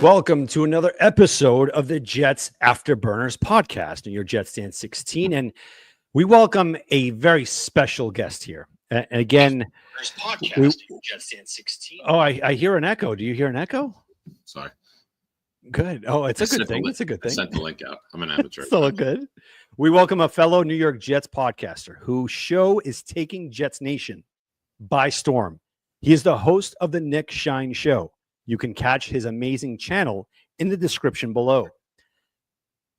Welcome to another episode of the Jets Afterburners podcast, and your Jets Stand 16. And we welcome a very special guest here. And again, Jets Stand 16. Oh, I hear an echo. Do you hear an echo? Sorry. Good. Oh, it's a good thing. It's a good thing. I sent the link out. I'm an amateur. So good. We welcome a fellow New York Jets podcaster whose show is taking Jets Nation by storm. He is the host of the Nick Shine Show. You can catch his amazing channel in the description below.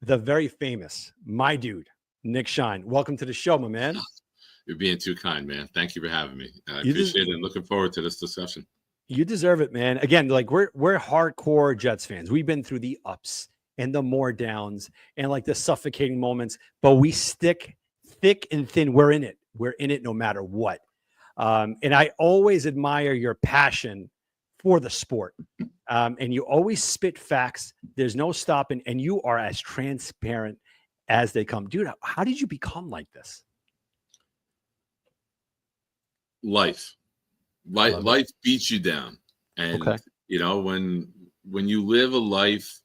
The very famous, my dude, Nick Shine. Welcome to the show, my man. You're being too kind, man. Thank you for having me. I appreciate it and looking forward to this discussion. You deserve it, man. Again, like we're hardcore Jets fans. We've been through the ups and the more downs and like the suffocating moments, but we stick thick and thin. We're in it. We're in it no matter what. And I always admire your passion for the sport. And you always spit facts. There's no stopping, and you are as transparent as they come. Dude, how did you become like this? Life beats you down. And you know, when you live a life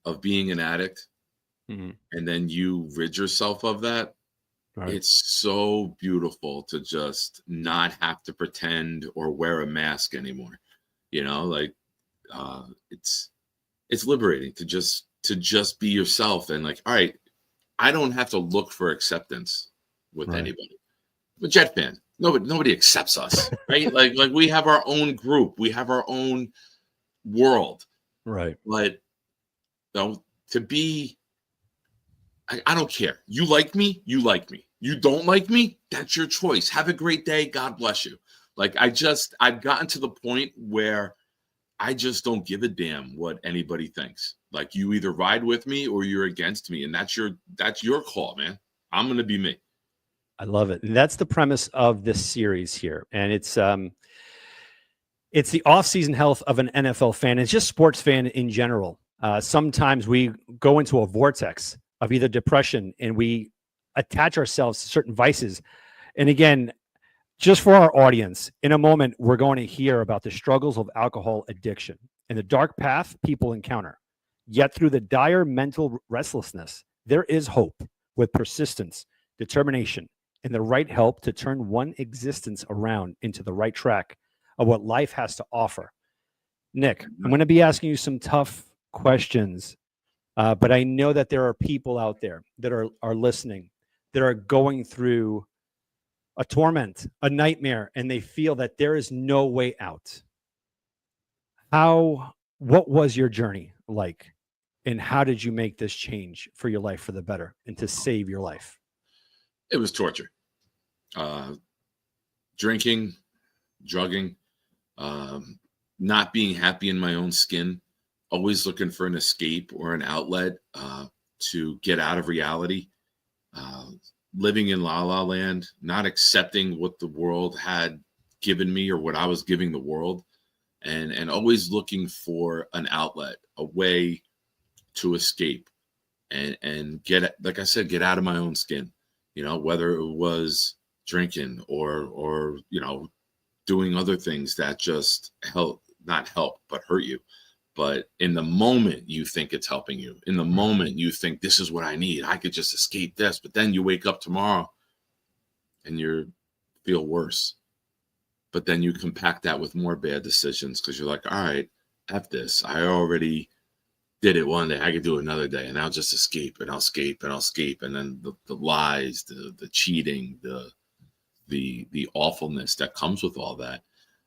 of being an addict, and then you rid yourself of that, it's so beautiful to just not have to pretend or wear a mask anymore. You know, like it's liberating to just be yourself, and like, all right, I don't have to look for acceptance with anybody. I'm a Jet fan. Nobody accepts us, right? like we have our own group, we have our own world, right? But you know, to be, I don't care. You like me, you like me. You don't like me, that's your choice. Have a great day. God bless you. Like I've gotten to the point where I just don't give a damn what anybody thinks. Like, you either ride with me or you're against me, and that's your call, man. I'm going to be me. I love it. And that's the premise of this series here. And it's the off-season health of an NFL fan. It's just sports fan in general. Sometimes we go into a vortex of either depression and we attach ourselves to certain vices. And again, just for our audience, in a moment, we're going to hear about the struggles of alcohol addiction and the dark path people encounter. Yet through the dire mental restlessness, there is hope with persistence, determination, and the right help to turn one existence around into the right track of what life has to offer. Nick, I'm going to be asking you some tough questions, but I know that there are people out there that are listening that are going through a torment, a nightmare, and they feel that there is no way out. What was your journey like, and how did you make this change for your life for the better and to save your life? It was torture. Drinking, drugging, not being happy in my own skin, always looking for an escape or an outlet to get out of reality. Living in La La Land, not accepting what the world had given me or what I was giving the world, and always looking for an outlet, a way to escape and get, like I said, get out of my own skin. You know, whether it was drinking or you know, doing other things that just not help, but hurt you. But in the moment, you think it's helping you. In the moment, you think, this is what I need. I could just escape this. But then you wake up tomorrow and you feel worse. But then you compact that with more bad decisions because you're like, all right, F this. I already did it one day. I could do it another day. And I'll just escape and I'll escape and I'll escape. And then the lies, the cheating, the awfulness that comes with all that.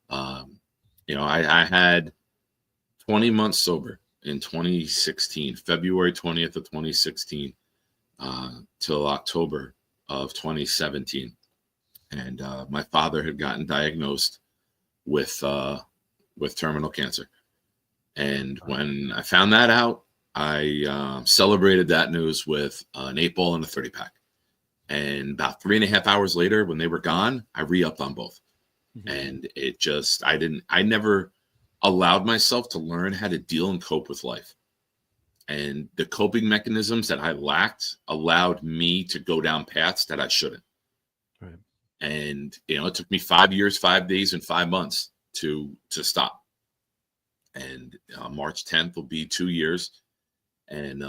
You know, I had 20 months sober in 2016, February 20th of 2016, till October of 2017. And my father had gotten diagnosed with terminal cancer. And when I found that out, I celebrated that news with an 8-ball and a 30-pack. And about 3.5 hours later, when they were gone, I re-upped on both. And it just, I never allowed myself to learn how to deal and cope with life. And the coping mechanisms that I lacked allowed me to go down paths that I shouldn't. Right. And, you know, it took me 5 years, 5 days, and 5 months to stop. And March 10th will be 2 years. And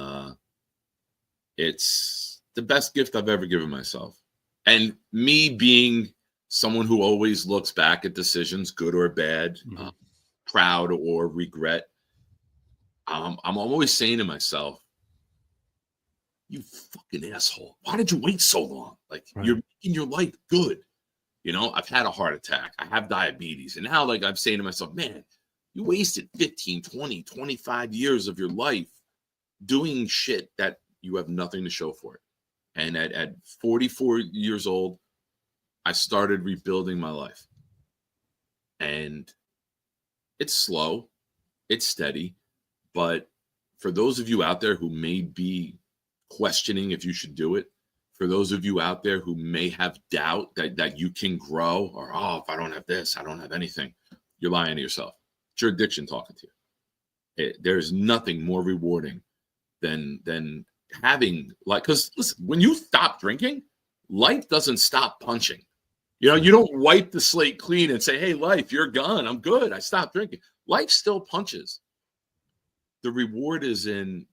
it's the best gift I've ever given myself. And me being someone who always looks back at decisions, good or bad, proud or regret, I'm always saying to myself, you fucking asshole. Why did you wait so long? Like, you're making your life good. You know, I've had a heart attack. I have diabetes. And now, like, I'm saying to myself, man, you wasted 15, 20, 25 years of your life doing shit that you have nothing to show for it. And at 44 years old, I started rebuilding my life. And it's slow, it's steady. But for those of you out there who may be questioning if you should do it, for those of you out there who may have doubt that you can grow, or, oh, if I don't have this, I don't have anything, you're lying to yourself. It's your addiction talking to you. There's nothing more rewarding than having, like, because listen, when you stop drinking, life doesn't stop punching. You know, you don't wipe the slate clean and say, hey, life, you're gone. I'm good. I stopped drinking. Life still punches. The reward is in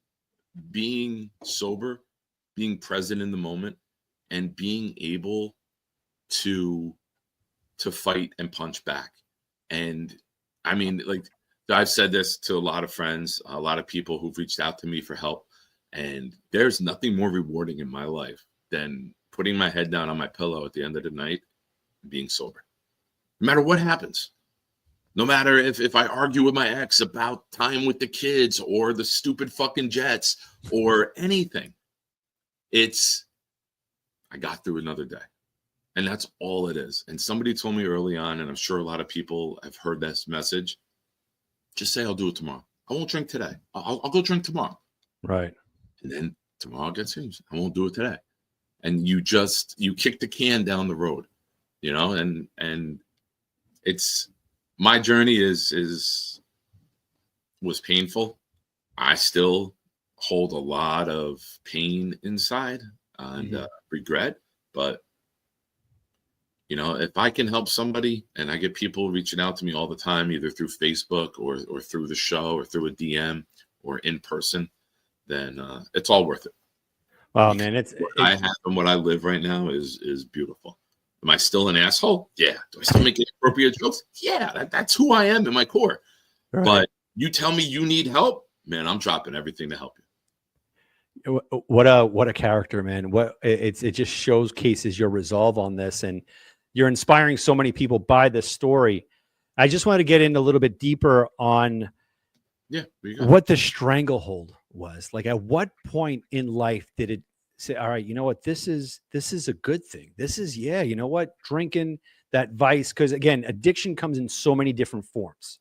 being sober, being present in the moment, and being able to fight and punch back. And I mean, like, I've said this to a lot of friends, a lot of people who've reached out to me for help, and there's nothing more rewarding in my life than putting my head down on my pillow at the end of the night and being sober. No matter what happens. No matter if I argue with my ex about time with the kids or the stupid fucking Jets or anything, I got through another day. And that's all it is. And somebody told me early on, and I'm sure a lot of people have heard this message, just say, I'll do it tomorrow. I won't drink today. I'll go drink tomorrow. Right. And then tomorrow gets finished. I won't do it today. And you kick the can down the road, you know, and it's, my journey was painful. I still hold a lot of pain inside and regret, but you know, if I can help somebody, and I get people reaching out to me all the time, either through Facebook or through the show or through a DM or in person, then it's all worth it. Wow, man, I have and what I live right now is beautiful. Am I still an asshole? Yeah. Do I still make inappropriate jokes? Yeah, that's who I am in my core. Right. But you tell me you need help, man, I'm dropping everything to help you. What a character, man. It just showcases your resolve on this, and you're inspiring so many people by this story. I just want to get in a little bit deeper on what the stranglehold was. Like, at what point in life did it say, all right, you know what, this is a good thing. This is, you know what, drinking, that vice. Because again, addiction comes in so many different forms.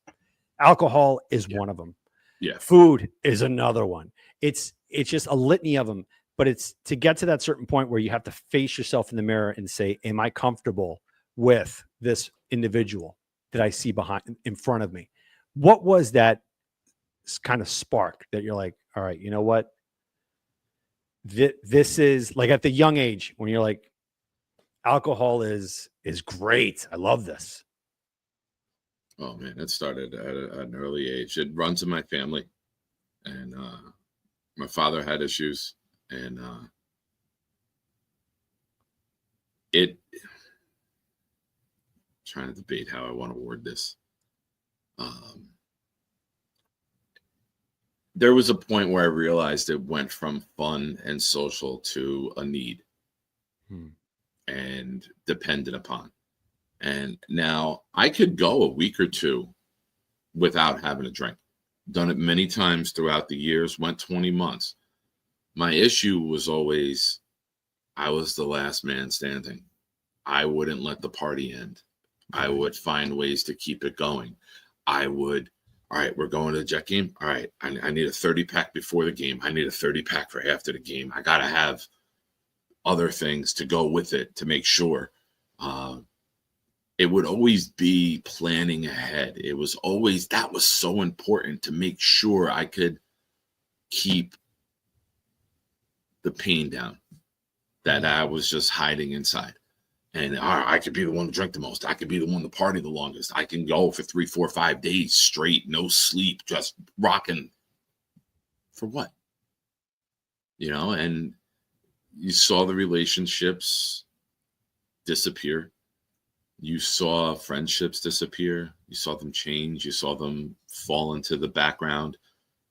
Alcohol is one of them. Yeah. Food is another one. It's just a litany of them. But it's to get to that certain point where you have to face yourself in the mirror and say, am I comfortable with this individual that I see in front of me? What was that kind of spark that you're like, all right, you know what? This is like, at the young age when you're like, alcohol is great. I love this. Oh man, it started at an early age. It runs in my family, and my father had issues, and trying to debate how I want to word this. There was a point where I realized it went from fun and social to a need and dependent upon. And now I could go a week or two without having a drink. Done it many times throughout the years, went 20 months. My issue was always, I was the last man standing. I wouldn't let the party end. I would find ways to keep it going. All right, we're going to the Jet game. All right, I need a 30-pack before the game. I need a 30-pack for after the game. I got to have other things to go with it to make sure. It would always be planning ahead. It was always, that was so important to make sure I could keep the pain down that I was just hiding inside. And I could be the one to drink the most. I could be the one to party the longest. I can go for 3, 4, 5 days straight, no sleep, just rocking. For what? And you saw the relationships disappear. You saw friendships disappear. You saw them change. You saw them fall into the background.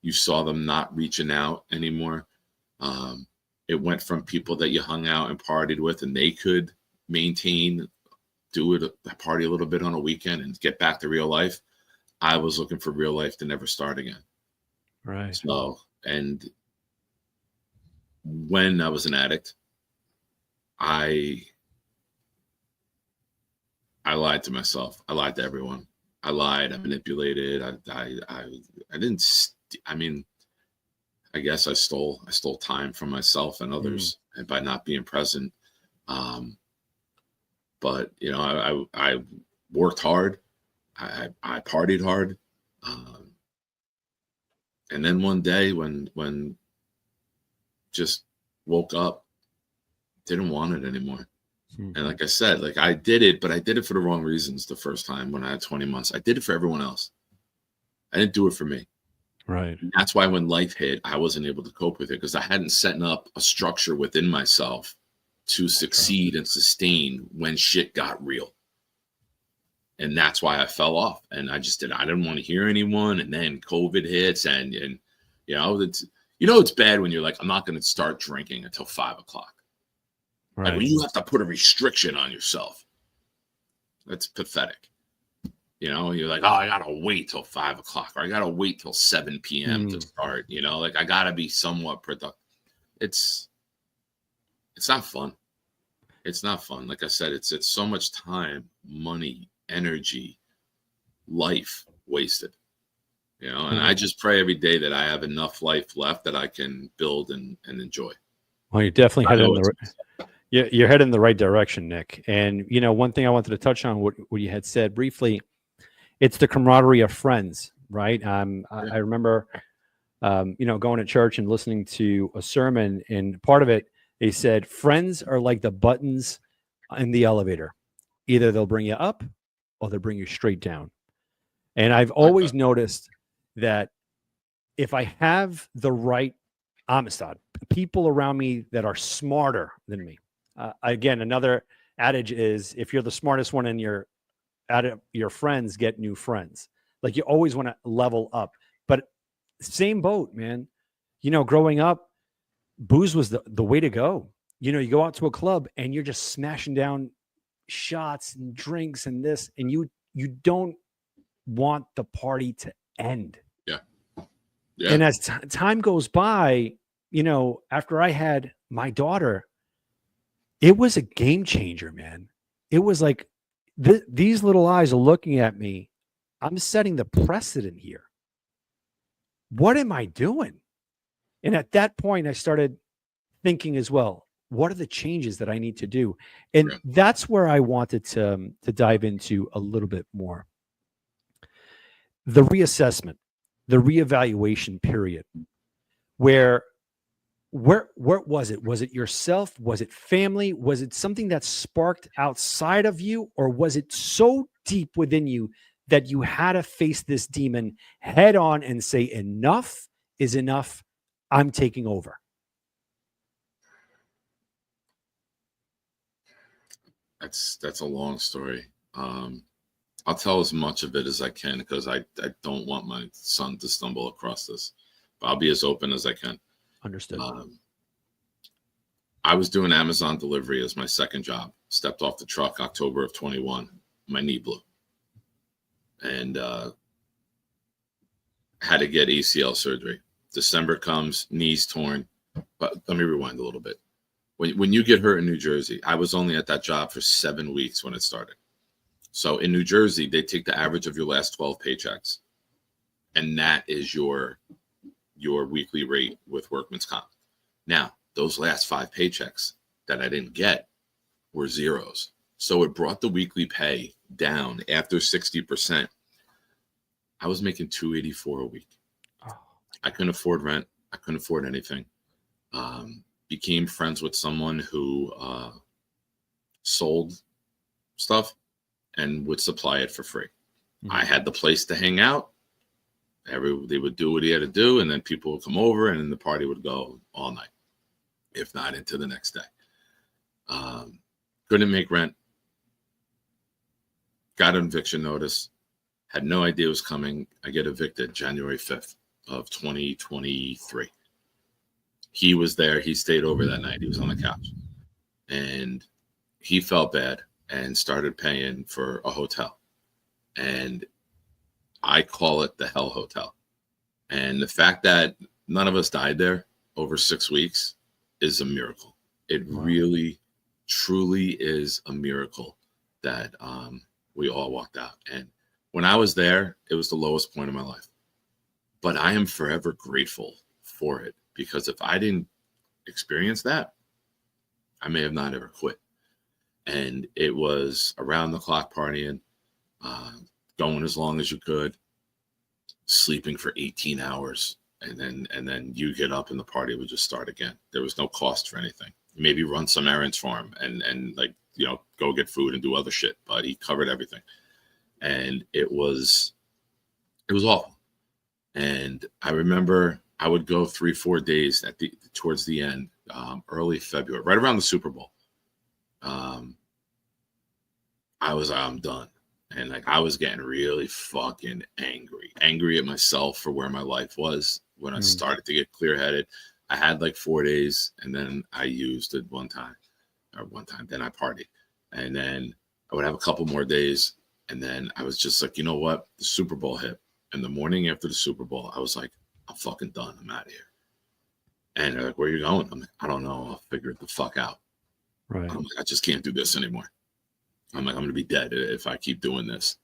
You saw them not reaching out anymore. It went from people that you hung out and partied with, and they could maintain, party a little bit on a weekend and get back to real life. I was looking for real life to never start again. Right. So, and when I was an addict, I lied to myself. I lied to everyone. I lied. I manipulated. I didn't. I mean, I guess I stole time from myself and others, and by not being present. But I worked hard. I partied hard. And then one day when just woke up, didn't want it anymore. And like I said, like I did it, but I did it for the wrong reasons the first time when I had 20 months. I did it for everyone else. I didn't do it for me. Right. And that's why when life hit, I wasn't able to cope with it because I hadn't set up a structure within myself to succeed and sustain when shit got real. And that's why I fell off. And I didn't want to hear anyone. And then COVID hits and it's bad when you're like, I'm not going to start drinking until 5 o'clock. Right. Like when you have to put a restriction on yourself, that's pathetic. You're like, oh, I got to wait till 5 o'clock or I got to wait till 7 p.m. to start, like I got to be somewhat productive. It's not fun. It's not fun. Like I said, it's so much time, money, energy, life wasted, and I just pray every day that I have enough life left that I can build and enjoy. Well, you're definitely you're heading in the right direction, Nick. And, one thing I wanted to touch on what you had said briefly, it's the camaraderie of friends, right? I remember, going to church and listening to a sermon, and part of it, they said, friends are like the buttons in the elevator. Either they'll bring you up or they'll bring you straight down. And I've always noticed that if I have the right Amistad, people around me that are smarter than me. Again, another adage is if you're the smartest one in your friends, get new friends. Like you always want to level up. But same boat, man. Growing up, booze was the way to go. You go out to a club and you're just smashing down shots and drinks and this, and you don't want the party to end. Yeah. And as time goes by, after I had my daughter, it was a game changer, man. It was like these little eyes are looking at me. I'm setting the precedent here. What am I doing? And at that point, I started thinking as well, what are the changes that I need to do? And that's where I wanted to dive into a little bit more. The reassessment, the reevaluation period, where was it? Was it yourself? Was it family? Was it something that sparked outside of you? Or was it so deep within you that you had to face this demon head on and say, enough is enough. I'm taking over. That's a long story. I'll tell as much of it as I can because I don't want my son to stumble across this. But I'll be as open as I can. Understood. I was doing Amazon delivery as my second job. Stepped off the truck October of 21. My knee blew. And had to get ACL surgery. December comes, knees torn. But let me rewind a little bit. When you get hurt in New Jersey, I was only at that job for 7 weeks when it started. So in New Jersey, they take the average of your last 12 paychecks. And that is your weekly rate with workman's comp. Now, those last 5 paychecks that I didn't get were zeros. So it brought the weekly pay down after 60%. I was making $284 a week. Oh. I couldn't afford rent. I couldn't afford anything. Became friends with someone who sold stuff and would supply it for free. Mhm. I had the place to hang out. They would do what he had to do, and then people would come over, and then the party would go all night, if not into the next day. Couldn't make rent. Got an eviction notice. Had no idea it was coming. I get evicted January 5th of 2023. He was there. He stayed over that night. He was on the couch. And he felt bad and started paying for a hotel. And I call it the Hell Hotel. And the fact that none of us died there over 6 weeks is a miracle. It really, truly is a miracle that we all walked out. And when I was there, it was the lowest point of my life. But I am forever grateful for it, because if I didn't experience that, I may have not ever quit. And it was around the clock partying, going as long as you could, sleeping for 18 hours, and then you get up and the party would just start again. There was no cost for anything. Maybe run some errands for him and like, go get food and do other shit, but he covered everything. And it was awful. And I remember I would go 3-4 days towards the end, early February, right around the Super Bowl. I'm done. And like, I was getting really fucking angry at myself for where my life was when I started to get clear headed. I had like 4 days, and then I used it one time, then I partied. And then I would have a couple more days. And then I was just like, you know what? The Super Bowl hit. And the morning after the Super Bowl, I was like, I'm fucking done. I'm out of here. And they're like, where are you going? I'm like, I don't know. I'll figure it the fuck out. Right. I'm like, I just can't do this anymore. I'm like, I'm going to be dead if I keep doing this.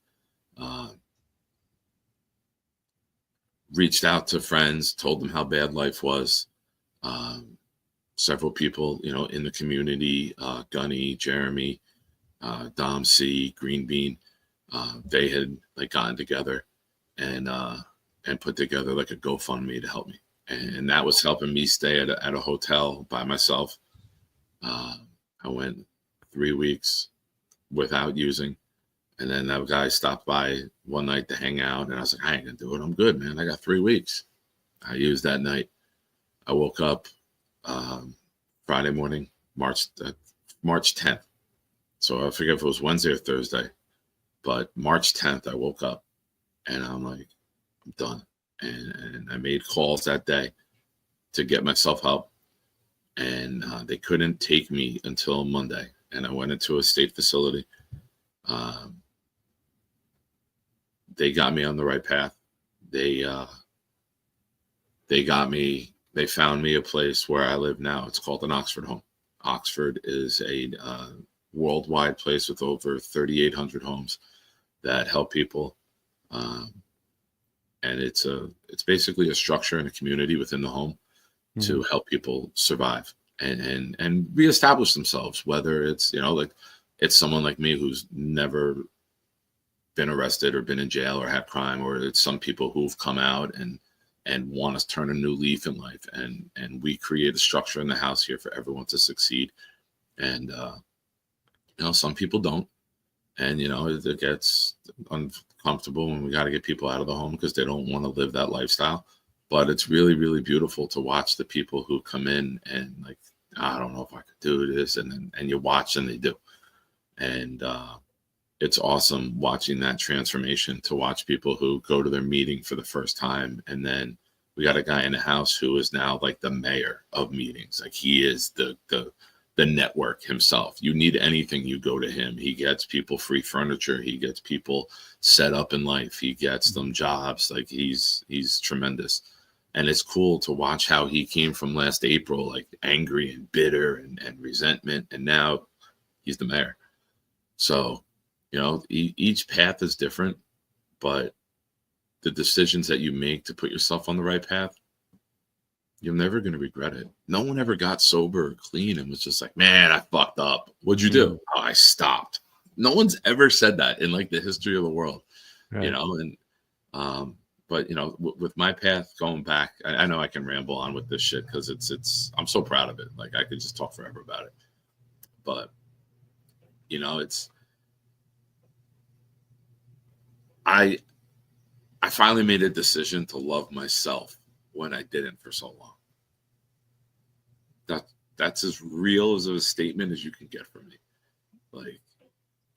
Reached out to friends, told them how bad life was. Several people, in the community, Gunny, Jeremy, Dom C, Green Bean, they had like gotten together and put together like a GoFundMe to help me. And that was helping me stay at a hotel by myself. I went 3 weeks without using. And then that guy stopped by one night to hang out. And I was like, I ain't gonna do it. I'm good, man. I got 3 weeks. I used that night. I woke up Friday morning, March 10th. So I forget if it was Wednesday or Thursday, but March 10th, I woke up and I'm like, I'm done. And I made calls that day to get myself help. And they couldn't take me until Monday. And I went into a state facility. They got me on the right path. They found me a place where I live now. It's called an Oxford home. Oxford is a worldwide place with over 3,800 homes that help people. And it's basically a structure and a community within the home to help people survive and reestablish themselves, whether it's, like it's someone like me who's never been arrested or been in jail or had crime, or it's some people who've come out and want to turn a new leaf in life. And we create a structure in the house here for everyone to succeed. And, some people don't. And, it gets uncomfortable when we got to get people out of the home because they don't want to live that lifestyle. But it's really, really beautiful to watch the people who come in and like, I don't know if I could do this. And you watch and they do. And it's awesome watching that transformation, to watch people who go to their meeting for the first time. And then we got a guy in the house who is now like the mayor of meetings. Like he is the network himself. You need anything, you go to him. He gets people free furniture. He gets people set up in life. He gets them jobs. Like he's tremendous. And it's cool to watch how he came from last April, like angry and bitter and resentment. And now he's the mayor. So, each path is different, but the decisions that you make to put yourself on the right path, you're never going to regret it. No one ever got sober or clean and was just like, man, I fucked up. What'd you do? Oh, I stopped. No one's ever said that in like the history of the world, Right. But with my path going back, I know I can ramble on with this shit because I'm so proud of it. Like I could just talk forever about it, but I finally made a decision to love myself when I didn't for so long. That's as real as a statement as you can get from me. Like,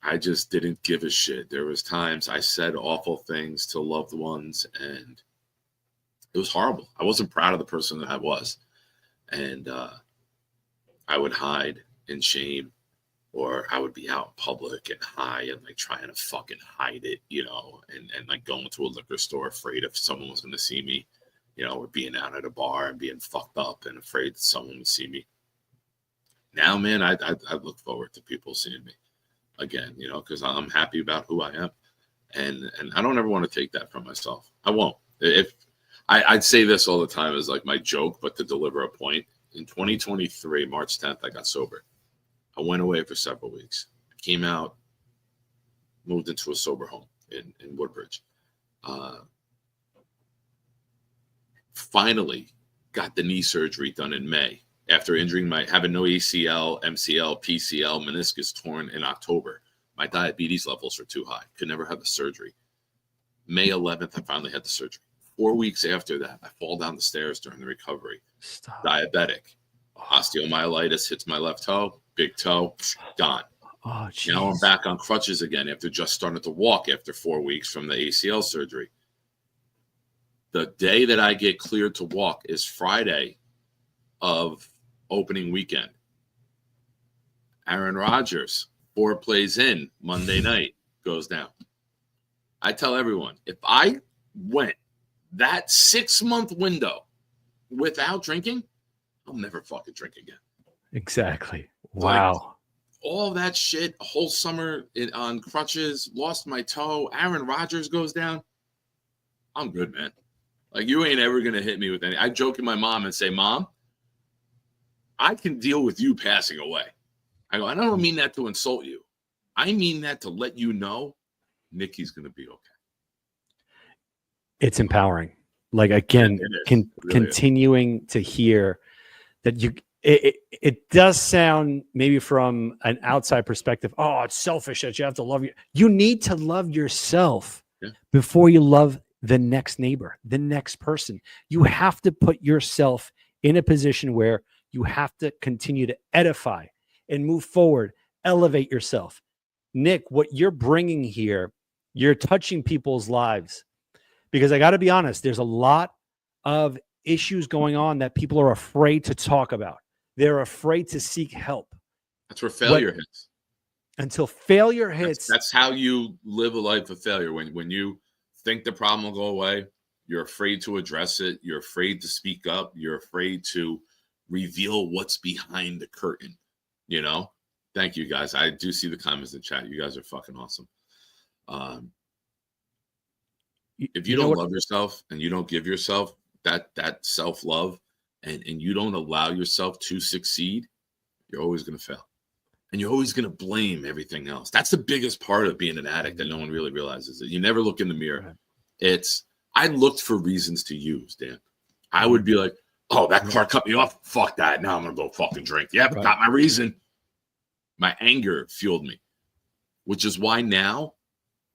I just didn't give a shit. There was times I said awful things to loved ones, and it was horrible. I wasn't proud of the person that I was. And I would hide in shame, or I would be out in public and high and like trying to fucking hide it, and like going to a liquor store afraid if someone was going to see me, or being out at a bar and being fucked up and afraid that someone would see me. Now, man, I look forward to people seeing me again, because I'm happy about who I am. And I don't ever want to take that from myself. I won't. If I'd say this all the time as like my joke, but to deliver a point. In 2023, March 10th, I got sober. I went away for several weeks. Came out, moved into a sober home in Woodbridge. Finally got the knee surgery done in May after having no ACL, MCL, PCL, meniscus torn in October. My diabetes levels were too high. Could never have the surgery. May 11th, I finally had the surgery. 4 weeks after that, I fall down the stairs during the recovery. Stop. Diabetic. Osteomyelitis hits my left toe, big toe, gone. Oh, geez. Now I'm back on crutches again after just starting to walk after 4 weeks from the ACL surgery. The day that I get cleared to walk is Friday of opening weekend. Aaron Rodgers, 4 plays in, Monday night, goes down. I tell everyone, if I went that 6-month window without drinking, I'll never fucking drink again. Exactly. Wow. Like, all that shit, a whole summer on crutches, lost my toe, Aaron Rodgers goes down. I'm good, man. Like, you ain't ever going to hit me with any. I joke with my mom and say, Mom, I can deal with you passing away. I go, I don't mean that to insult you. I mean that to let you know Nikki's going to be okay. It's empowering. Like, again, really continuing to hear that it does sound maybe from an outside perspective, oh, it's selfish that you have to love you. You need to love yourself before you love the next neighbor, the next person. You have to put yourself in a position where you have to continue to edify and move forward, elevate yourself. Nick, what you're bringing here, you're touching people's lives, because I got to be honest, there's a lot of issues going on that people are afraid to talk about. They're afraid to seek help. That's where failure hits. Until failure hits. That's how you live a life of failure. When you think the problem will go away, you're afraid to address it. You're afraid to speak up. You're afraid to reveal what's behind the curtain. Thank you, guys. I do see the comments in chat. You guys are fucking awesome. If you don't love yourself and you don't give yourself that self-love and you don't allow yourself to succeed, you're always going to fail. And you're always going to blame everything else. That's the biggest part of being an addict that no one really realizes. That you never look in the mirror. I looked for reasons to use, Dan. I would be like, oh, that car cut me off. Fuck that. Now I'm going to go fucking drink. Yeah, but got my reason. My anger fueled me, which is why now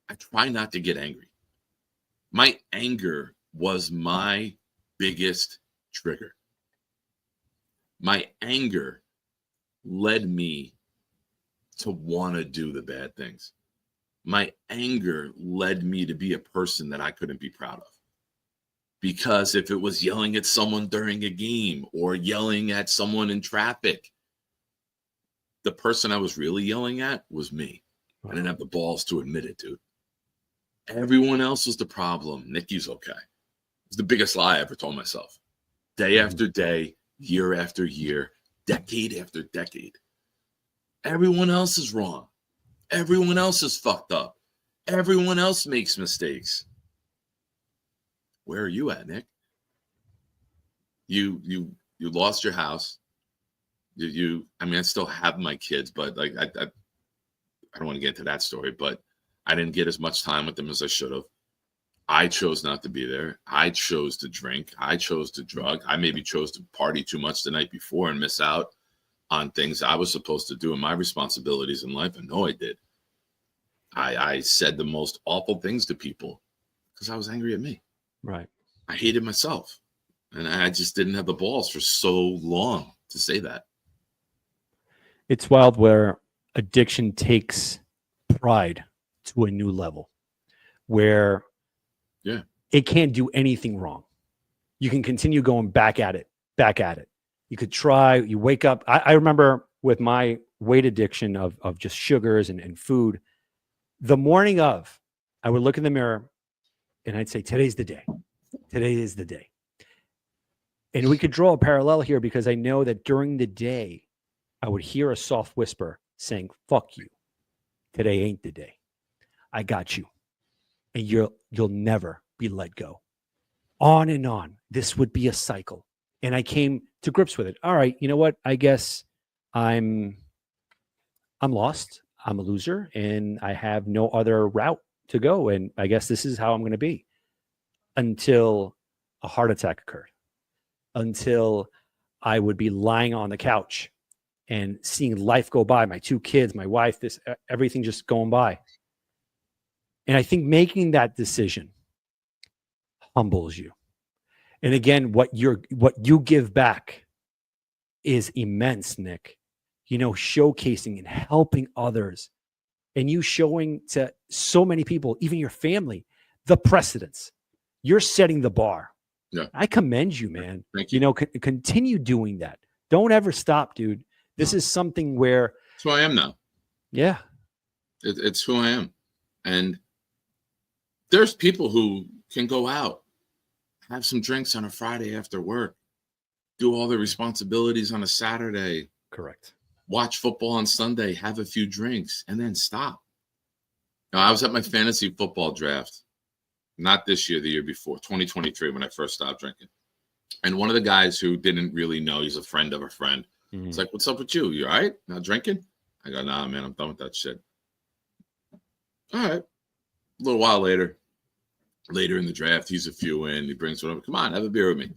I try not to get angry. My anger was my biggest trigger. My anger led me to want to do the bad things. My anger led me to be a person that I couldn't be proud of. Because if it was yelling at someone during a game or yelling at someone in traffic, the person I was really yelling at was me. I didn't have the balls to admit it, dude. Everyone else was the problem. Nikki's okay. It's the biggest lie I ever told myself. Day after day, year after year, decade after decade. Everyone else is wrong. Everyone else is fucked up. Everyone else makes mistakes. Where are you at, Nick? You lost your house. I still have my kids, but like I don't want to get into that story, but I didn't get as much time with them as I should have. I chose not to be there. I chose to drink. I chose to drug. I maybe chose to party too much the night before and miss out on things I was supposed to do and my responsibilities in life. I know I did. I said the most awful things to people because I was angry at me. Right. I hated myself. And I just didn't have the balls for so long to say that. It's wild where addiction takes pride to a new level where it can't do anything wrong. You can continue going back at it. You could try, you wake up. I remember with my weight addiction of just sugars and food, the morning of, I would look in the mirror and I'd say, today's the day. Today is the day. And we could draw a parallel here because I know that during the day, I would hear a soft whisper saying, fuck you. Today ain't the day. I got you. And you'll never be let go. On and on. This would be a cycle. And I came to grips with it. All right, you know what? I guess I'm lost. I'm a loser and I have no other route to go. And I guess this is how I'm going to be until a heart attack occurred, until I would be lying on the couch and seeing life go by, my 2 kids, my wife, everything just going by. And I think making that decision humbles you. And again, what you give back is immense, Nick. You know, showcasing and helping others and you showing to so many people, even your family, the precedence. You're setting the bar. Yeah. I commend you, man. Thank you. You know, continue doing that. Don't ever stop, dude. This is something where it's who I am now. Yeah. It's who I am. And there's people who can go out, have some drinks on a Friday after work, do all their responsibilities on a Saturday. Correct. Watch football on Sunday, have a few drinks, and then stop. Now, I was at my fantasy football draft, not this year, the year before, 2023, when I first stopped drinking. And one of the guys who didn't really know, he's a friend of a friend, It's like, what's up with you? You all right? Not drinking? I go, nah, man, I'm done with that shit. All right. A little while later in the draft, he's a few in. He brings one up. Come on, have a beer with me.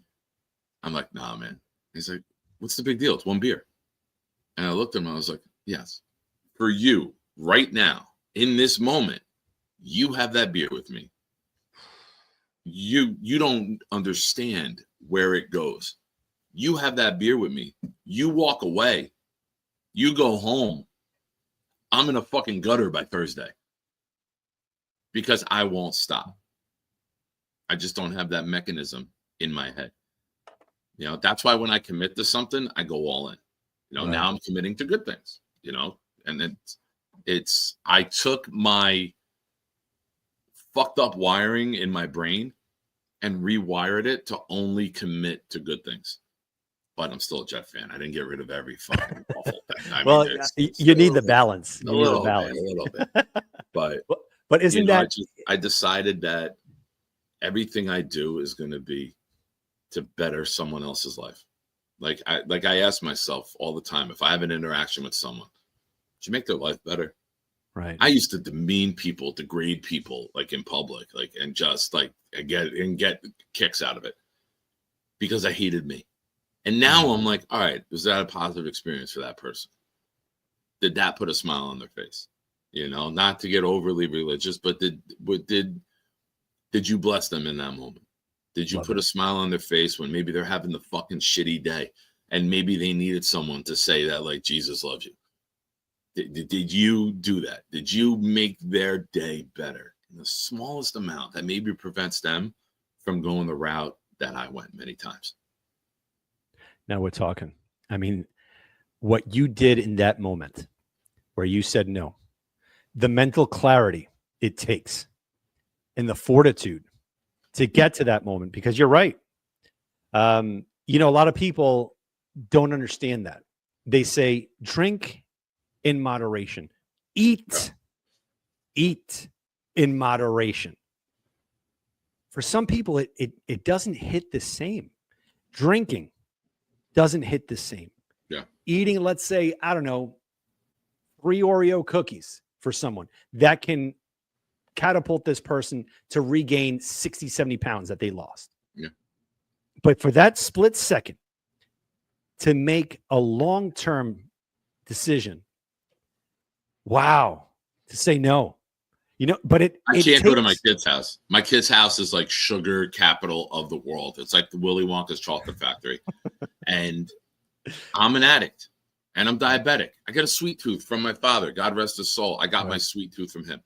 I'm like, nah, man. He's like, what's the big deal? It's one beer. And I looked at him and I was like, yes, for you right now, in this moment, you have that beer with me. You don't understand where it goes. You have that beer with me. You walk away. You go home. I'm in a fucking gutter by Thursday because I won't stop. I just don't have that mechanism in my head. You know, that's why when I commit to something, I go all in. You know, now I'm committing to good things, you know, and I took my fucked up wiring in my brain and rewired it to only commit to good things. But I'm still a Jet fan. I didn't get rid of every fucking awful thing. I mean, you need the balance. A little bit. But isn't that? I decided that everything I do is going to be to better someone else's life. Like I ask myself all the time, if I have an interaction with someone, should you make their life better? Right. I used to demean people, degrade people, like in public, like, and just like get kicks out of it because I hated me. And now I'm like, all right, was that a positive experience for that person? Did that put a smile on their face? You know, not to get overly religious, but did you bless them in that moment? Did you put a smile on their face when maybe they're having the fucking shitty day and maybe they needed someone to say that, like, Jesus loves you? Did you do that? Did you make their day better in the smallest amount that maybe prevents them from going the route that I went many times? Now we're talking. I mean, what you did in that moment where you said no, the mental clarity it takes and the fortitude to get to that moment, because you're right. You know, a lot of people don't understand that. They say, drink in moderation, eat in moderation. For some people, it doesn't hit the same. Drinking doesn't hit the same. Yeah. Eating, let's say, I don't know, 3 Oreo cookies for someone that can catapult this person to regain 60, 70 pounds that they lost. Yeah. But for that split second to make a long-term decision, wow, to say no, But I it can't go to my takes, kid's house. My kid's house is like sugar capital of the world. It's like the Willy Wonka's chocolate factory. And I'm an addict and I'm diabetic. I got a sweet tooth from my father. God rest his soul. I got my sweet tooth from him.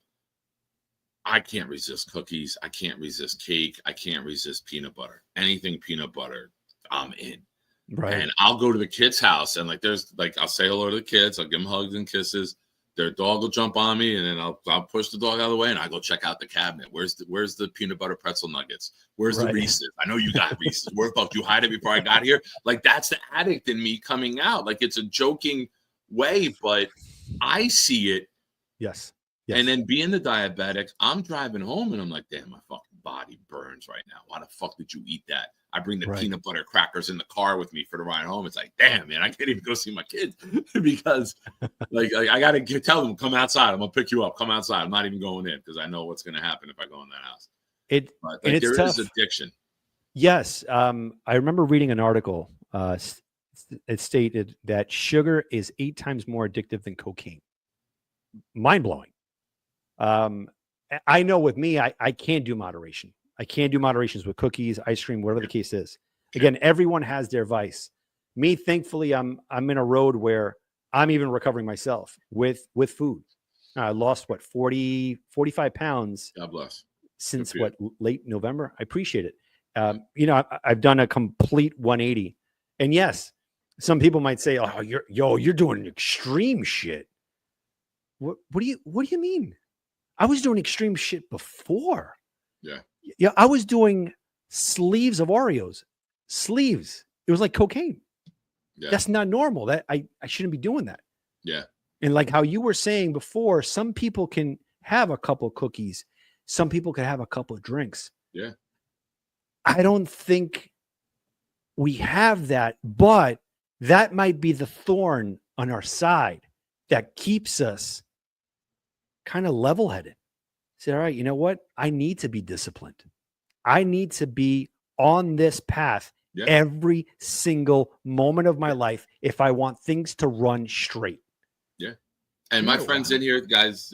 I can't resist cookies. I can't resist cake. I can't resist peanut butter. Anything peanut butter, I'm in. Right. And I'll go to the kids' house and I'll say hello to the kids. I'll give them hugs and kisses. Their dog will jump on me, and then I'll push the dog out of the way, and I go check out the cabinet. Where's the peanut butter pretzel nuggets? Where's the Reese's? I know you got Reese's. Where the fuck you hide it before I got here? Like, that's the addict in me coming out. Like, it's a joking way, but I see it. Yes. And then being the diabetic, I'm driving home, and I'm like, damn, my fucking body burns right now. Why the fuck did you eat that? I bring the peanut butter crackers in the car with me for the ride home. It's like, damn, man, I can't even go see my kids because like I got to tell them, come outside. I'm going to pick you up. Come outside. I'm not even going in because I know what's going to happen if I go in that house. But and it's there tough. is addiction. Yes. I remember reading an article. It stated that sugar is 8 times more addictive than cocaine. Mind blowing. I know with me, I can't do moderation. I can't do moderations with cookies, ice cream, whatever the case is. Again, everyone has their vice. Me, thankfully, I'm in a road where I'm even recovering myself with food. I lost 45 pounds. God bless. Since late November. I appreciate it. I've done a complete 180. And yes, some people might say, "Oh, you're doing extreme shit." What do you mean? I was doing extreme shit before. Yeah, I was doing sleeves of Oreos. Sleeves. It was like cocaine. Yeah. That's not normal. That I shouldn't be doing that. Yeah. And like how you were saying before, some people can have a couple of cookies. Some people can have a couple of drinks. Yeah. I don't think we have that, but that might be the thorn on our side that keeps us kind of level-headed. Say, all right, you know what? I need to be disciplined. I need to be on this path every single moment of my life if I want things to run straight. Yeah. And my friends in here, the guys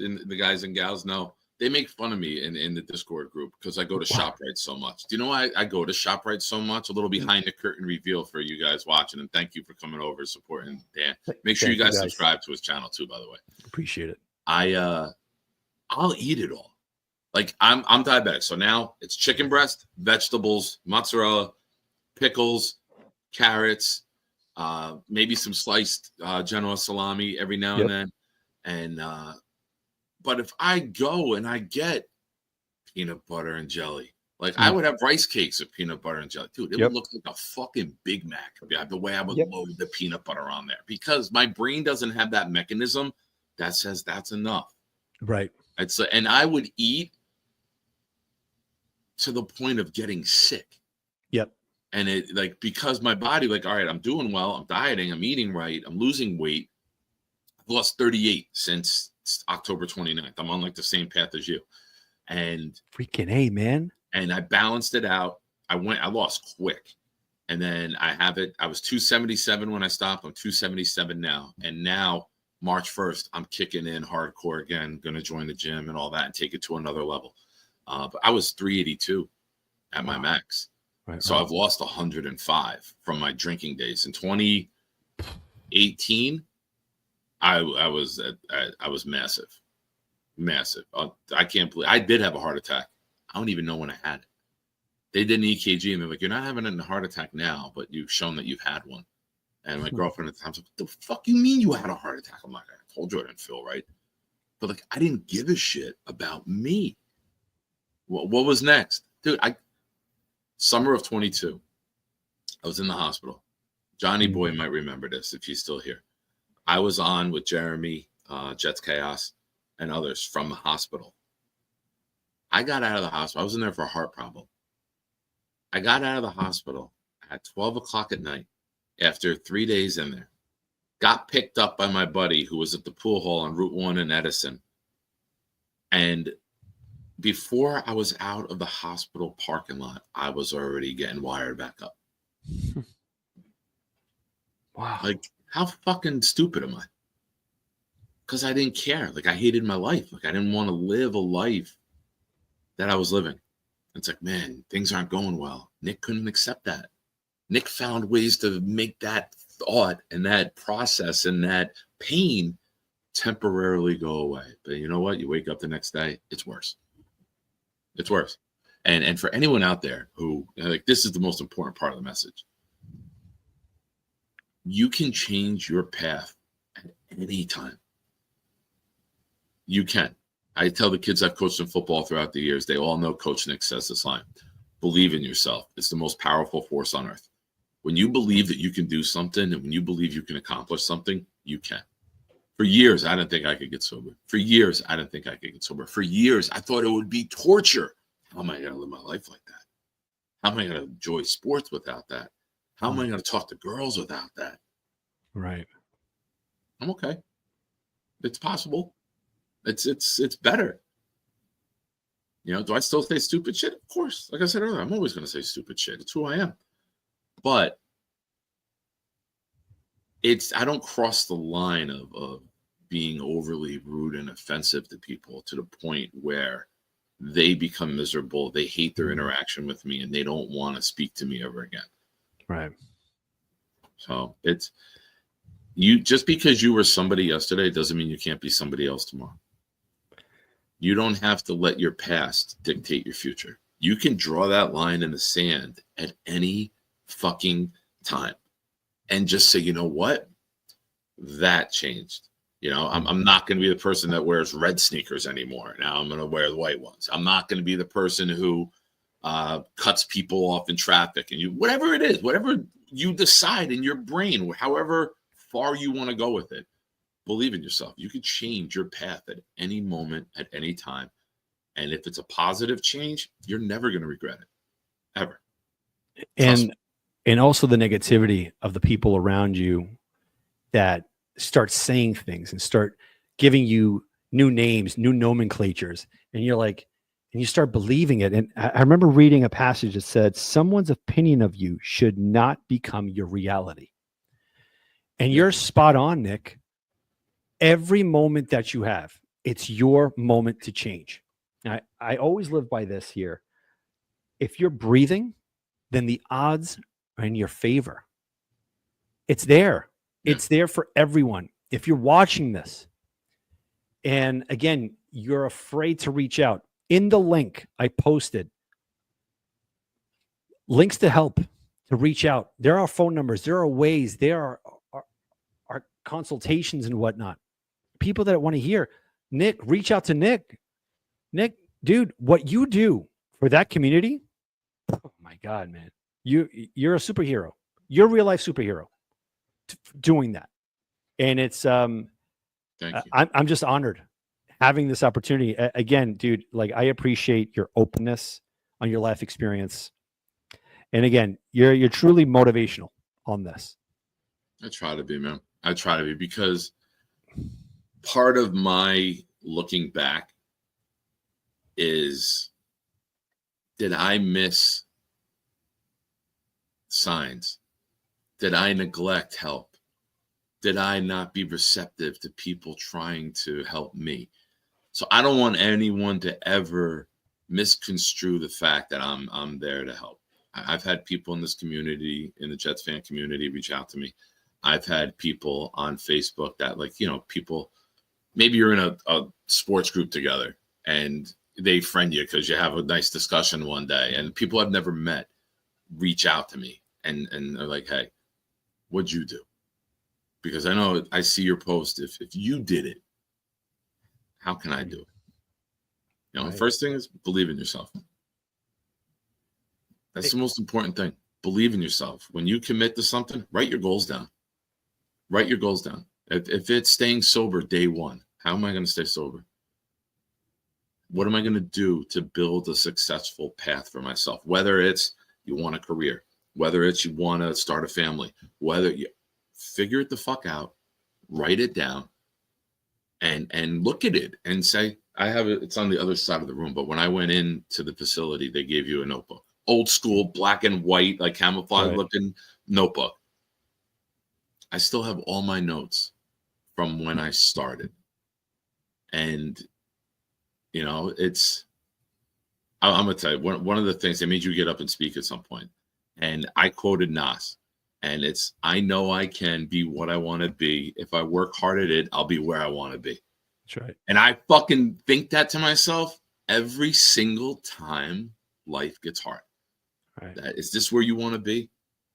and gals know, they make fun of me in the Discord group because I go to ShopRite so much. Do you know why I go to ShopRite so much? A little behind the curtain reveal for you guys watching. And thank you for coming over and supporting Dan. Make sure you guys subscribe to his channel too, by the way. Appreciate it. I'll eat it all. Like I'm diabetic. So now it's chicken breast, vegetables, mozzarella, pickles, carrots, maybe some sliced Genoa salami every now and then. And but if I go and I get peanut butter and jelly, like I would have rice cakes with peanut butter and jelly. Dude, it would look like a fucking Big Mac. The way I would load the peanut butter on there because my brain doesn't have that mechanism that says that's enough. Right. And I would eat to the point of getting sick. Yep. And it like because my body, like, all right, I'm doing well, I'm dieting, I'm eating right, I'm losing weight. I've lost 38 since October 29th. I'm on like the same path as you. And freaking A, man. And I balanced it out. I lost quick. And then I was 277 when I stopped. I'm 277 now. And now March 1st, I'm kicking in hardcore again, going to join the gym and all that and take it to another level. But I was 382 at my max. So I've lost 105 from my drinking days. In 2018, I was massive. I can't believe I did have a heart attack. I don't even know when I had it. They did an EKG and they're like, you're not having a heart attack now, but you've shown that you've had one. And my girlfriend at the time's like, what the fuck you mean you had a heart attack? I'm like, I told you I didn't feel right. But like, I didn't give a shit about me. What was next? Dude, summer of 22, I was in the hospital. Johnny Boy might remember this if he's still here. I was on with Jeremy, Jets Chaos, and others from the hospital. I got out of the hospital. I was in there for a heart problem. I got out of the hospital at 12 o'clock at night after 3 days in there. Got picked up by my buddy who was at the pool hall on Route 1 in Edison. And before I was out of the hospital parking lot, I was already getting wired back up. Wow. Like, how fucking stupid am I? because I didn't care. Like, I hated my life. Like, I didn't want to live a life that I was living. It's like, man, things aren't going well. Nick couldn't accept that. Nick found ways to make that thought and that process and that pain temporarily go away. But you know what? You wake up the next day, it's worse. It's worse. And for anyone out there who, like, this is the most important part of the message. You can change your path at any time. You can. I tell the kids I've coached in football throughout the years, they all know Coach Nick says this line: believe in yourself. It's the most powerful force on earth. When you believe that you can do something and when you believe you can accomplish something, you can. For years, I didn't think I could get sober. For years, I didn't think I could get sober. For years, I thought it would be torture. How am I going to live my life like that? How am I going to enjoy sports without that? How am I going to talk to girls without that? Right. I'm okay. It's possible. It's better. You know, do I still say stupid shit? Of course. Like I said earlier, I'm always going to say stupid shit. It's who I am. But I don't cross the line of being overly rude and offensive to people to the point where they become miserable. They hate their interaction with me and they don't want to speak to me ever again. Right. So it's you, just because you were somebody yesterday doesn't mean you can't be somebody else tomorrow. You don't have to let your past dictate your future. You can draw that line in the sand at any fucking time and just say, you know what? That changed. You know, I'm not going to be the person that wears red sneakers anymore. Now I'm going to wear the white ones. I'm not going to be the person who cuts people off in traffic. And whatever it is, whatever you decide in your brain, however far you want to go with it, believe in yourself. You can change your path at any moment, at any time. And if it's a positive change, you're never going to regret it, ever. And also the negativity of the people around you that start saying things and start giving you new names, new nomenclatures. And you're like, and you start believing it. And I remember reading a passage that said, someone's opinion of you should not become your reality. And you're spot on, Nick. Every moment that you have, it's your moment to change. I always live by this here. If you're breathing, then the odds are in your favor. It's there. Yeah. It's there for everyone. If you're watching this, and again, you're afraid to reach out, in the link I posted, links to help, to reach out. There are phone numbers. There are ways. There are consultations and whatnot. People that want to hear, Nick, reach out to Nick. Nick, dude, what you do for that community, oh my God, man. You're a superhero. You're a real life superhero doing that. And it's Thank you. I'm just honored having this opportunity. Again, dude, like, I appreciate your openness on your life experience. And again, you're truly motivational on this. I try to be, man. I try to be, because part of my looking back is, did I miss signs? Did I neglect help? Did I not be receptive to people trying to help me? So I don't want anyone to ever misconstrue the fact that I'm there to help. I've had people in this community, in the Jets fan community, reach out to me. I've had people on Facebook that, like, you know, people, maybe you're in a sports group together and they friend you because you have a nice discussion one day, and people I've never met reach out to me and they're like, hey, what'd you do? Because I know I see your post. If you did it, how can I do it? You know, right. First thing is believe in yourself. That's the most important thing. Believe in yourself. When you commit to something, write your goals down. Write your goals down. If it's staying sober day one, how am I going to stay sober? What am I going to do to build a successful path for myself? Whether it's you want a career, whether it's you want to start a family, whether you figure it the fuck out, write it down, and look at it and say, I have it. It's on the other side of the room. But when I went into the facility, they gave you a notebook, old school, black and white, like camouflage looking notebook. I still have all my notes from when I started. And, I'm going to tell you, one of the things they made you get up and speak at some point. And I quoted Nas. And it's, I know I can be what I want to be. If I work hard at it, I'll be where I want to be. That's right. And I fucking think that to myself every single time life gets hard. Right. Is this where you want to be?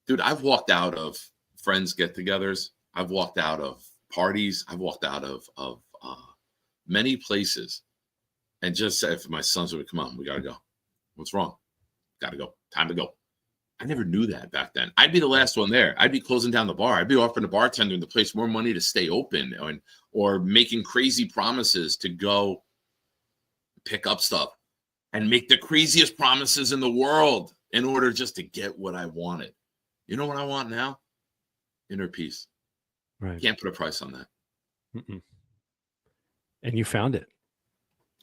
Dude, I've walked out of friends get-togethers. I've walked out of parties. I've walked out of many places and just said, for my sons, would come on, we got to go. What's wrong? Got to go. Time to go. I never knew that back then. I'd be the last one there. I'd be closing down the bar. I'd be offering the bartender in the place more money to stay open, or making crazy promises to go pick up stuff and make the craziest promises in the world in order just to get what I wanted. You know what I want now? Inner peace. Right. Can't put a price on that. Mm-mm. And you found it.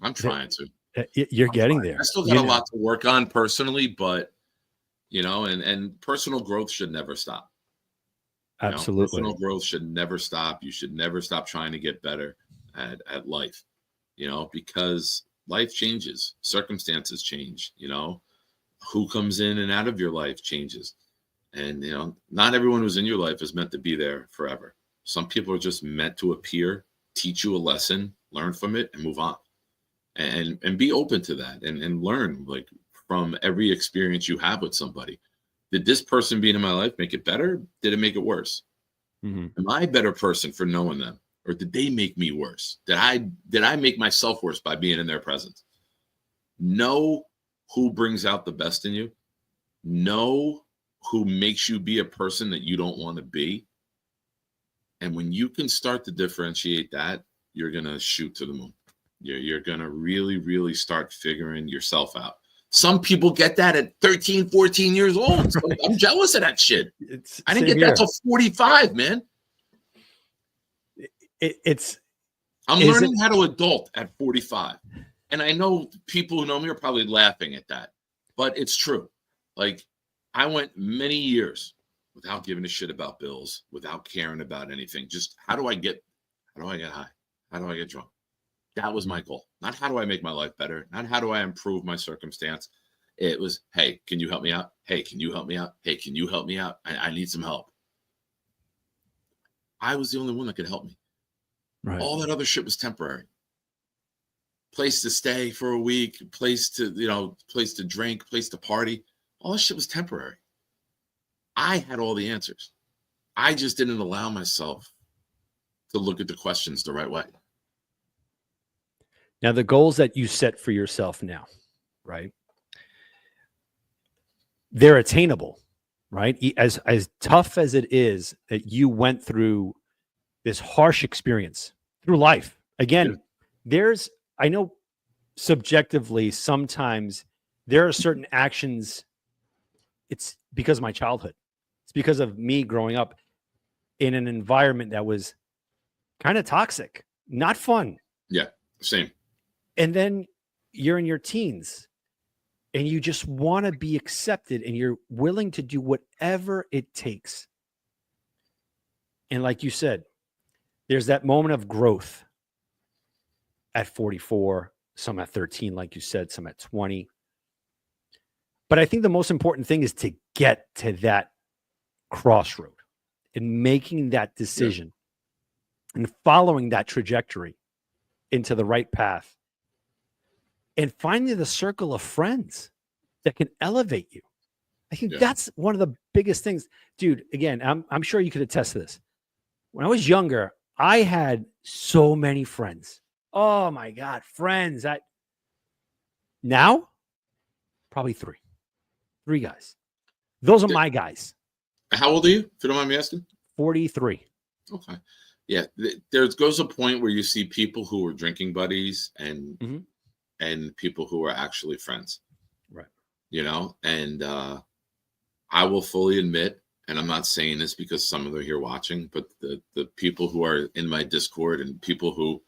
I'm trying to. You're getting there. I still got a lot to work on personally, but and personal growth should never stop. Absolutely. Personal growth should never stop. You should never stop trying to get better at life, because life changes, circumstances change, who comes in and out of your life changes. And, not everyone who's in your life is meant to be there forever. Some people are just meant to appear, teach you a lesson, learn from it, and move on. And be open to that and learn, like, from every experience you have with somebody. Did this person being in my life make it better? Did it make it worse? Mm-hmm. Am I a better person for knowing them? Or did they make me worse? Did I make myself worse by being in their presence? Know who brings out the best in you. Know who makes you be a person that you don't want to be. And when you can start to differentiate that, you're going to shoot to the moon. You're going to really, really start figuring yourself out. Some people get that at 13, 14 years old. So I'm jealous of that shit. I didn't get that till 45, man. I'm learning how to adult at 45. And I know people who know me are probably laughing at that, but it's true. Like, I went many years without giving a shit about bills, without caring about anything. Just how do I get high? How do I get drunk? That was my goal. Not how do I make my life better? Not how do I improve my circumstance? It was, hey, can you help me out? Hey, can you help me out? Hey, can you help me out? I need some help. I was the only one that could help me. Right. All that other shit was temporary. Place to stay for a week, place to drink, place to party. All that shit was temporary. I had all the answers. I just didn't allow myself to look at the questions the right way. Now, the goals that you set for yourself now, right? They're attainable, right? As tough as it is that you went through this harsh experience through life. Again, I know subjectively, sometimes there are certain actions. It's because of my childhood. It's because of me growing up in an environment that was kind of toxic, not fun. Yeah, same. And then you're in your teens and you just want to be accepted and you're willing to do whatever it takes. And like you said, there's that moment of growth at 44, some at 13, like you said, some at 20. But I think the most important thing is to get to that crossroad and making that decision and following that trajectory into the right path. And finding the circle of friends that can elevate you. I think that's one of the biggest things. Dude, again, I'm sure you could attest to this. When I was younger, I had so many friends. Oh my God, friends. Now, probably three guys. Those are my guys. How old are you, if you don't mind me asking? 43. Okay. Yeah, there goes a point where you see people who are drinking buddies and people who are actually friends. Right. And I will fully admit, and I'm not saying this because some of them are here watching, but the people who are in my Discord and people who,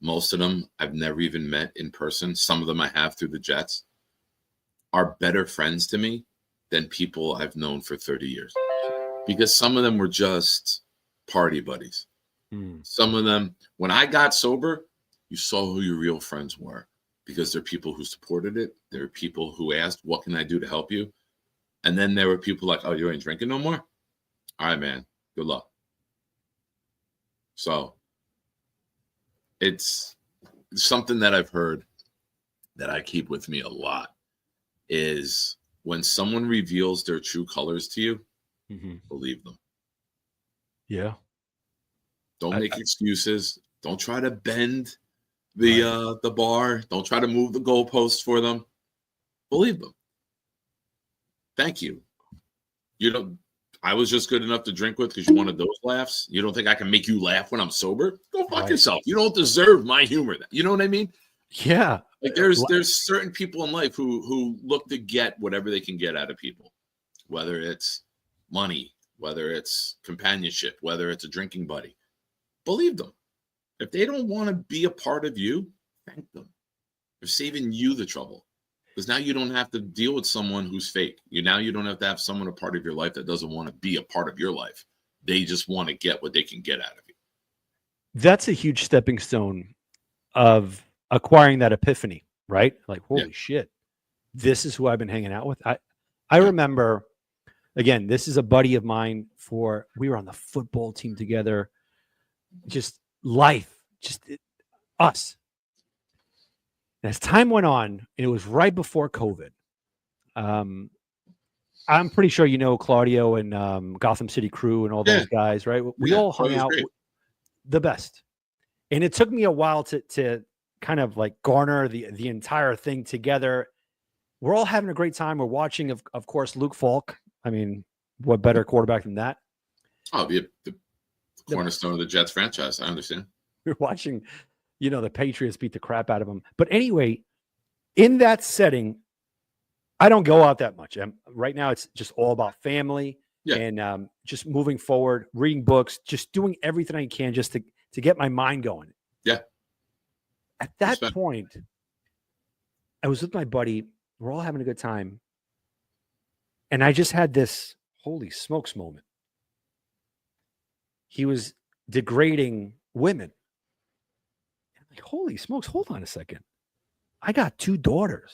most of them I've never even met in person, some of them I have through the Jets, are better friends to me than people I've known for 30 years. Because some of them were just party buddies. Some of them, when I got sober, You saw who your real friends were, because there are people who supported it. There are people who asked, what can I do to help you? And then there were people like, oh, you ain't drinking no more? All right, man. Good luck. So it's something that I've heard that I keep with me a lot is when someone reveals their true colors to you, believe them. Yeah. Don't make excuses. Don't try to bend the bar. Don't try to move the goalposts for them. Believe them. Thank you. I was just good enough to drink with because you wanted those laughs. You don't think I can make you laugh when I'm sober? Go fuck yourself. You don't deserve my humor. You know what I mean? Yeah. Like there's certain people in life who look to get whatever they can get out of people, whether it's money, whether it's companionship, whether it's a drinking buddy. Believe them. If they don't want to be a part of you, thank them. They're saving you the trouble. Because now you don't have to deal with someone who's fake. You don't have to have someone a part of your life that doesn't want to be a part of your life. They just want to get what they can get out of you. That's a huge stepping stone of acquiring that epiphany, right? Like, holy shit, this is who I've been hanging out with. I remember, again, this is a buddy of mine we were on the football team together, just life, us. As time went on, and it was right before COVID, I'm pretty sure you know Claudio and Gotham City Crew and all those guys, right? We all hung out the best. And it took me a while to kind of like garner the entire thing together. We're all having a great time. We're watching, of course, Luke Falk. I mean, what better quarterback than that? Oh, the cornerstone of the Jets franchise. I understand. We're watching, the Patriots beat the crap out of them. But anyway, in that setting, I don't go out that much. Right now, it's just all about family and just moving forward, reading books, just doing everything I can just to get my mind going. Yeah. At that point, I was with my buddy. We're all having a good time. And I just had this holy smokes moment. He was degrading women. Like, holy smokes, hold on a second. I got 2 daughters.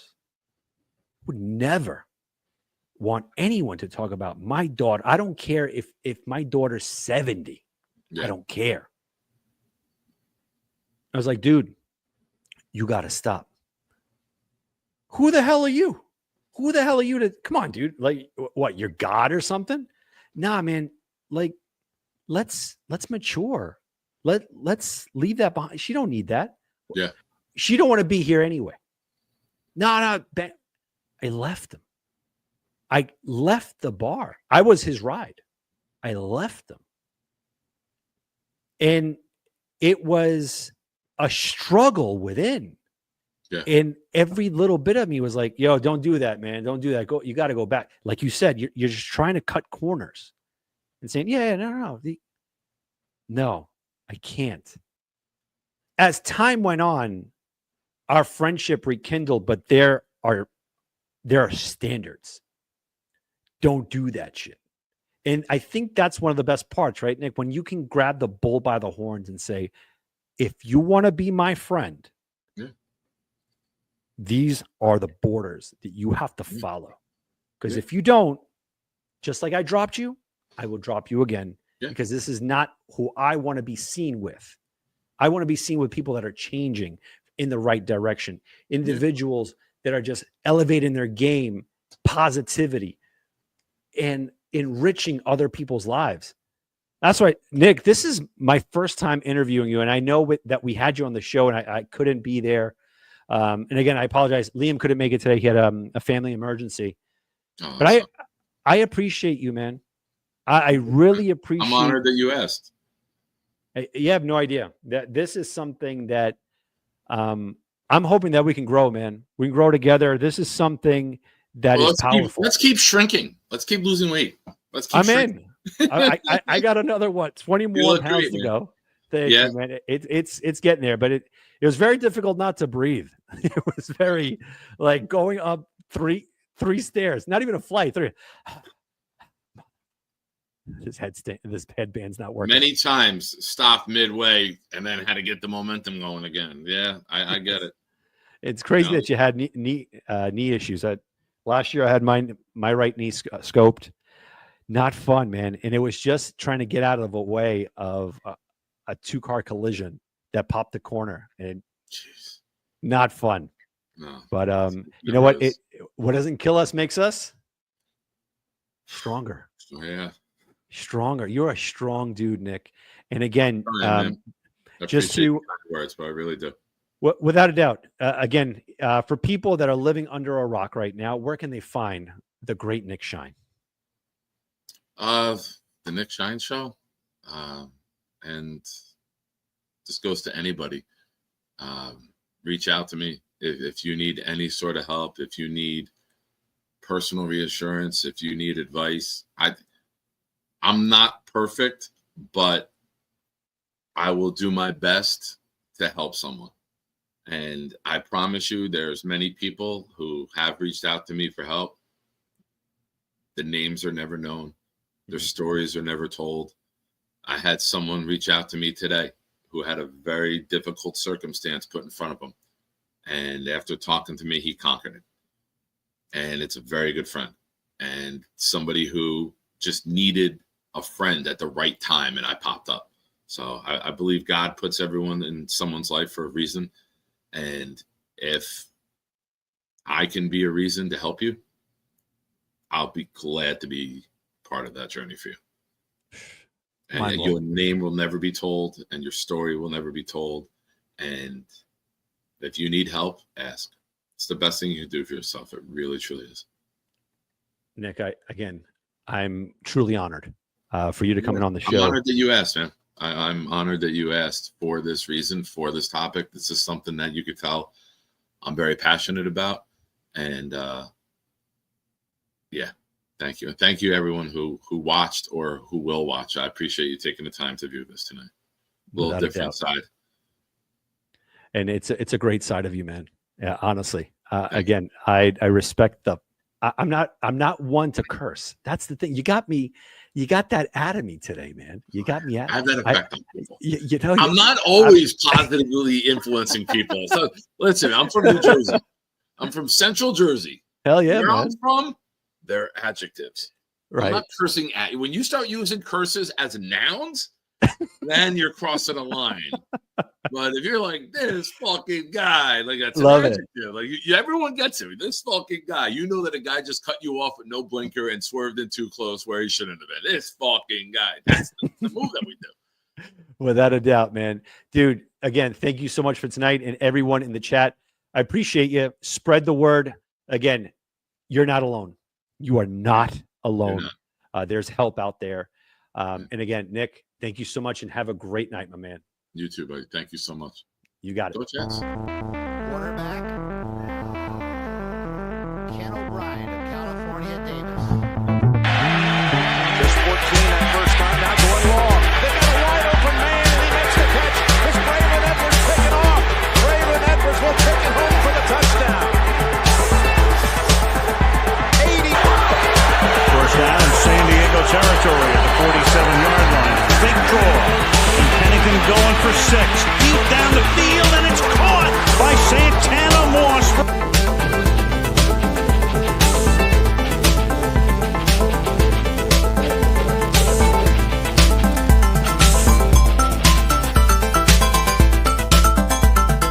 Would never want anyone to talk about my daughter. I don't care if my daughter's 70. I don't care. I was like, dude, you got to stop. Who the hell are you? Who the hell are you to come on, dude? Like, what, you're God or something? Nah, man. Like, let's mature. Let's leave that behind. She don't need that. Yeah. She don't want to be here anyway. No. I left him. I left the bar. I was his ride. I left them. And it was a struggle within. Yeah. And every little bit of me was like, yo, don't do that, man. Don't do that. You got to go back. Like you said, you're just trying to cut corners and saying, no. No, I can't. As time went on, our friendship rekindled, but there are standards. Don't do that shit. And I think that's one of the best parts, right, Nick? When you can grab the bull by the horns and say, if you want to be my friend, these are the borders that you have to follow. Because if you don't, just like I dropped you, I will drop you again. Because this is not who I want to be seen with. I want to be seen with people that are changing in the right direction. Individuals that are just elevating their game, positivity, and enriching other people's lives. That's right, Nick, this is my first time interviewing you. And I know that we had you on the show and I couldn't be there. And again, I apologize. Liam couldn't make it today. He had a family emergency. But I appreciate you, man. I really appreciate. I'm honored that you asked. You have no idea that this is something that I'm hoping that we can grow, man. We can grow together. This is something that is powerful. Let's keep shrinking. Let's keep losing weight. Let's keep shrinking. I got another 20 more pounds to go. Thank you, man. It's getting there, but it was very difficult not to breathe. It was very like going up three stairs, not even a flight. 3. this headband's not working. Many times stopped midway and then had to get the momentum going again. Yeah, I get it. It's crazy that you had knee issues. Last year I had my right knee scoped. Not fun, man. And it was just trying to get out of a way of a 2-car collision that popped the corner, and not fun. No, but you know what? What doesn't kill us makes us stronger. Yeah, stronger. You're a strong dude, Nick. And again, just to words, but I really do. Without a doubt. Again, for people that are living under a rock right now, where can they find the great Nick Shine? The Nick Shine Show, and this goes to anybody. Reach out to me if you need any sort of help, if you need personal reassurance, if you need advice. I'm not perfect, but I will do my best to help someone. And I promise you, there's many people who have reached out to me for help. The names are never known. Their stories are never told. I had someone reach out to me today who had a very difficult circumstance put in front of him. And after talking to me, he conquered it. And it's a very good friend and somebody who just needed a friend at the right time. And I popped up. So I believe God puts everyone in someone's life for a reason. And if I can be a reason to help you, I'll be glad to be part of that journey for you. And your name will never be told, and your story will never be told. And if you need help, ask. It's the best thing you can do for yourself. It really, truly is. Nick, I'm truly honored for you to come in on the show. I'm honored that you asked, man. I'm honored that you asked for this reason, for this topic. This is something that you could tell I'm very passionate about. And yeah, thank you. And thank you, everyone who watched or who will watch. I appreciate you taking the time to view this tonight. A little different side. And it's a great side of you, man. Yeah, honestly. Again, I respect I'm not one to curse. That's the thing. You got that out of me today, man. You got me out. I have that effect on people. I'm not always positively influencing people. So listen, I'm from New Jersey. I'm from Central Jersey. Hell yeah, Where man. I'm from, they're adjectives. Right. I'm not cursing at you. When you start using curses as nouns, then you're crossing a line. But if you're like, this fucking guy, like that's an adjective. Like everyone gets it. This fucking guy, you know that a guy just cut you off with no blinker and swerved in too close where he shouldn't have been. This fucking guy. That's the move that we do. Without a doubt, man. Dude, again, thank you so much for tonight, and everyone in the chat. I appreciate you. Spread the word. Again, you're not alone. You are not alone. There's help out there. And again, Nick, thank you so much, and have a great night, my man. You too, buddy. Thank you so much. You got it. Go Jets. Quarterback, Ken O'Brien of California Davis. Just 14 that first time, now going long. They got a wide open man, and he makes the catch. It's Braylon Edwards picking off. Braylon Edwards will take it home for the touchdown. 80. First down in San Diego territory at the 47-yard line. Big draw. And Pennington going for 6. Deep down the field, and it's caught by Santana.